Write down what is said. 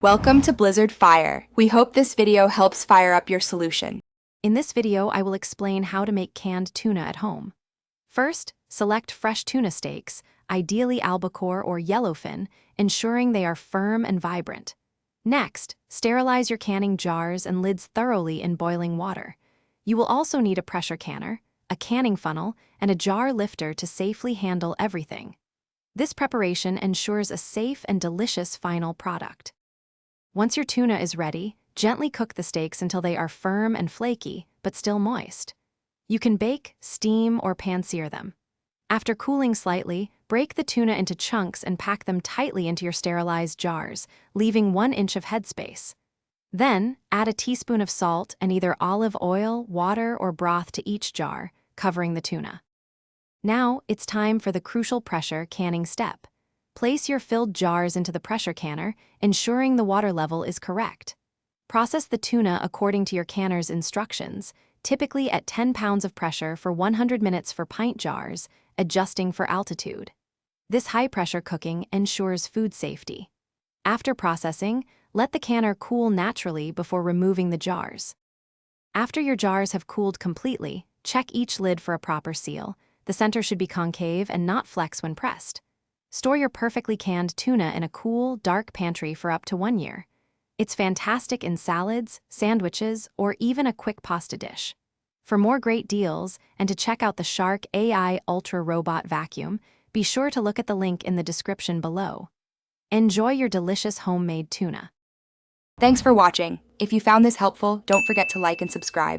Welcome to Blizzard Fire. We hope this video helps fire up your solution. In this video, I will explain how to make canned tuna at home. First, select fresh tuna steaks, ideally albacore or yellowfin, ensuring they are firm and vibrant. Next, sterilize your canning jars and lids thoroughly in boiling water. You will also need a pressure canner, a canning funnel, and a jar lifter to safely handle everything. This preparation ensures a safe and delicious final product. Once your tuna is ready, gently cook the steaks until they are firm and flaky, but still moist. You can bake, steam, or pan-sear them. After cooling slightly, break the tuna into chunks and pack them tightly into your sterilized jars, leaving 1 inch of headspace. Then, add a teaspoon of salt and either olive oil, water, or broth to each jar, covering the tuna. Now, it's time for the crucial pressure canning step. Place your filled jars into the pressure canner, ensuring the water level is correct. Process the tuna according to your canner's instructions, typically at 10 pounds of pressure for 100 minutes for pint jars, adjusting for altitude. This high-pressure cooking ensures food safety. After processing, let the canner cool naturally before removing the jars. After your jars have cooled completely, check each lid for a proper seal. The center should be concave and not flex when pressed. Store your perfectly canned tuna in a cool, dark pantry for up to 1 year. It's fantastic in salads, sandwiches, or even a quick pasta dish. For more great deals and to check out the Shark AI Ultra Robot Vacuum, be sure to look at the link in the description below. Enjoy your delicious homemade tuna. Thanks for watching. If you found this helpful, don't forget to like and subscribe.